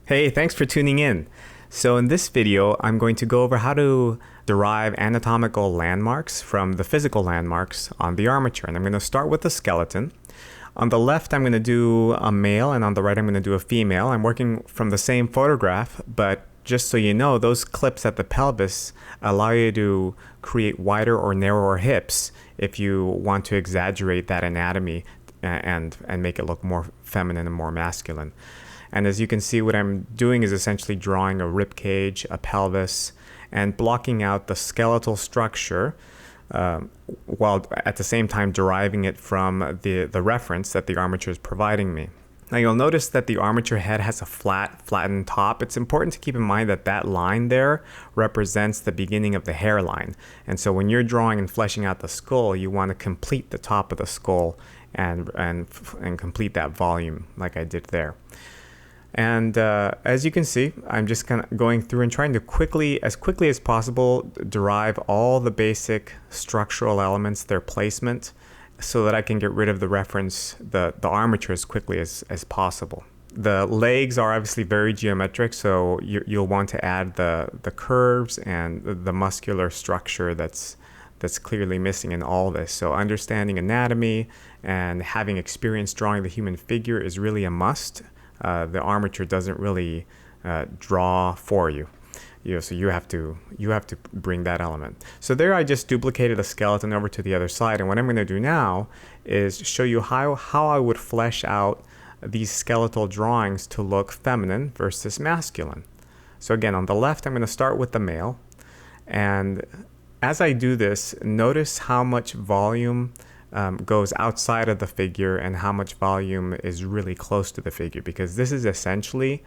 Hey, thanks for tuning in. So in this video, I'm going to go over how to derive anatomical landmarks from the physical landmarks on the armature. And I'm going to start with the skeleton. On the left, I'm going to do a male, and on the right, I'm going to do a female. I'm working from the same photograph, but just so you know, those clips at the pelvis allow you to create wider or narrower hips if you want to exaggerate that anatomy and make it look more feminine and more masculine. And as you can see, what I'm doing is essentially drawing a rib cage, a pelvis, and blocking out the skeletal structure while at the same time deriving it from the reference that the armature is providing me. Now you'll notice that the armature head has a flattened top. It's important to keep in mind that that line there represents the beginning of the hairline. And so when you're drawing and fleshing out the skull, you want to complete the top of the skull and complete that volume like I did there. And as you can see, I'm just kind of going through and trying to as quickly as possible, derive all the basic structural elements, their placement, so that I can get rid of the reference, the armature as quickly as possible. The legs are obviously very geometric, so you'll want to add the curves and the muscular structure that's clearly missing in all this. So understanding anatomy and having experience drawing the human figure is really a must. The armature doesn't really draw for you. So you have to bring that element. So there I just duplicated a skeleton over to the other side, and what I'm going to do now is show you how I would flesh out these skeletal drawings to look feminine versus masculine. So again, on the left, I'm going to start with the male, and as I do this, notice how much volume goes outside of the figure and how much volume is really close to the figure, because this is essentially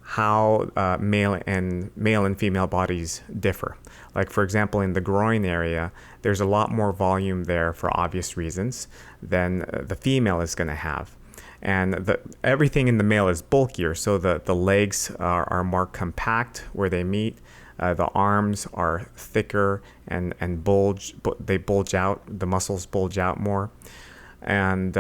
how male and female bodies differ. Like for example, in the groin area, there's a lot more volume there for obvious reasons than the female is going to have. And everything in the male is bulkier, so the legs are more compact where they meet. The arms are thicker and they bulge out, the muscles bulge out more. And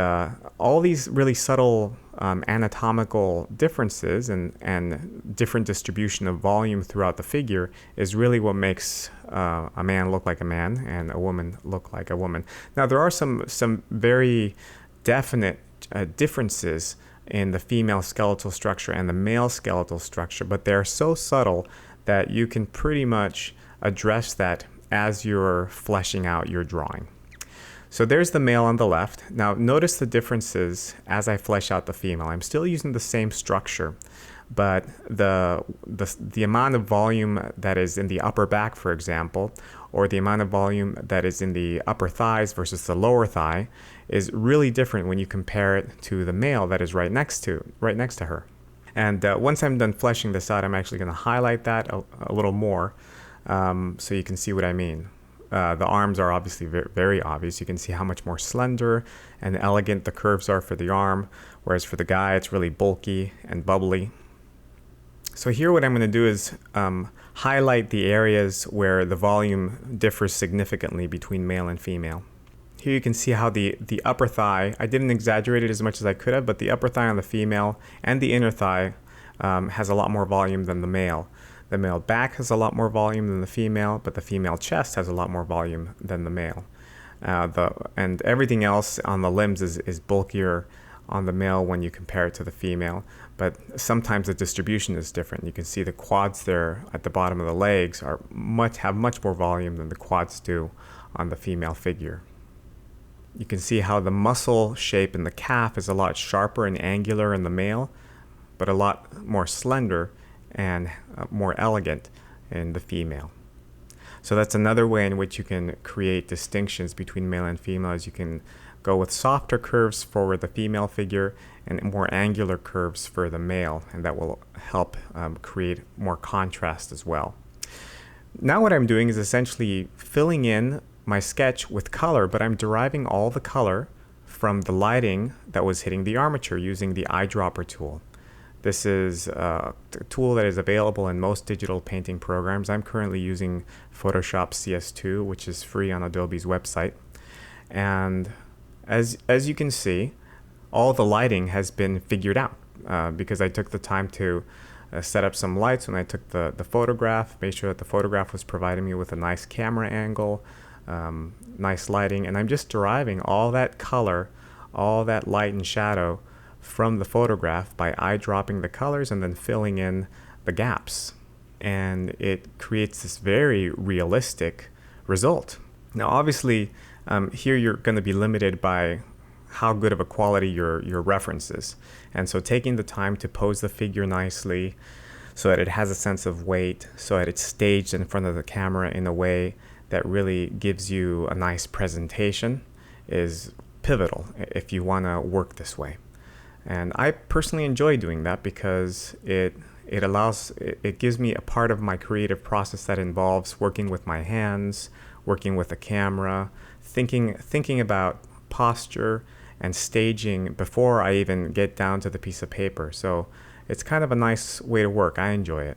all these really subtle anatomical differences and different distribution of volume throughout the figure is really what makes a man look like a man and a woman look like a woman. Now there are some very definite differences in the female skeletal structure and the male skeletal structure, but they're so subtle that you can pretty much address that as you're fleshing out your drawing. So there's the male on the left. Now notice the differences as I flesh out the female. I'm still using the same structure, but the amount of volume that is in the upper back, for example, or the amount of volume that is in the upper thighs versus the lower thigh is really different when you compare it to the male that is right next to her. And once I'm done fleshing this out, I'm actually going to highlight that a little more so you can see what I mean. The arms are obviously very obvious. You can see how much more slender and elegant the curves are for the arm, whereas for the guy, it's really bulky and bubbly. So here what I'm going to do is highlight the areas where the volume differs significantly between male and female. Here you can see how the upper thigh, I didn't exaggerate it as much as I could have, but the upper thigh on the female and the inner thigh has a lot more volume than the male. The male back has a lot more volume than the female, but the female chest has a lot more volume than the male. And everything else on the limbs is bulkier on the male when you compare it to the female, but sometimes the distribution is different. You can see the quads there at the bottom of the legs have much more volume than the quads do on the female figure. You can see how the muscle shape in the calf is a lot sharper and angular in the male, but a lot more slender and more elegant in the female. So that's another way in which you can create distinctions between male and female, as you can go with softer curves for the female figure and more angular curves for the male, and that will help create more contrast as well. Now what I'm doing is essentially filling in my sketch with color, but I'm deriving all the color from the lighting that was hitting the armature using the Eyedropper tool. This is a tool that is available in most digital painting programs. I'm currently using Photoshop CS2, which is free on Adobe's website. And as you can see, all the lighting has been figured out because I took the time to set up some lights when I took the photograph, made sure that the photograph was providing me with a nice camera angle, nice lighting, and I'm just deriving all that color, all that light and shadow from the photograph by eyedropping the colors and then filling in the gaps. And it creates this very realistic result. Now obviously here you're going to be limited by how good of a quality your reference is. And so taking the time to pose the figure nicely so that it has a sense of weight, so that it's staged in front of the camera in a way that really gives you a nice presentation is pivotal if you want to work this way. And I personally enjoy doing that because it gives me a part of my creative process that involves working with my hands, working with a camera, thinking about posture and staging before I even get down to the piece of paper. So it's kind of a nice way to work. I enjoy it.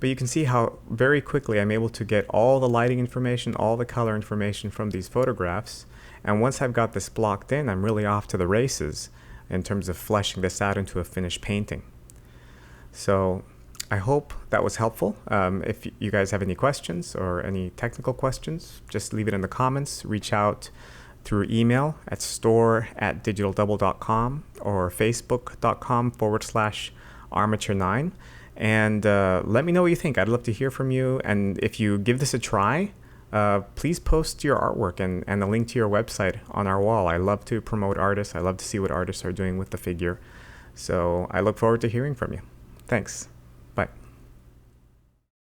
But you can see how very quickly I'm able to get all the lighting information, all the color information from these photographs. And once I've got this blocked in, I'm really off to the races in terms of fleshing this out into a finished painting. So I hope that was helpful. If you guys have any questions or any technical questions, just leave it in the comments. Reach out through email at store@digitaldouble.com or facebook.com/armature9. And let me know what you think. I'd love to hear from you. And if you give this a try, please post your artwork and a link to your website on our wall. I love to promote artists. I love to see what artists are doing with the figure. So I look forward to hearing from you. Thanks.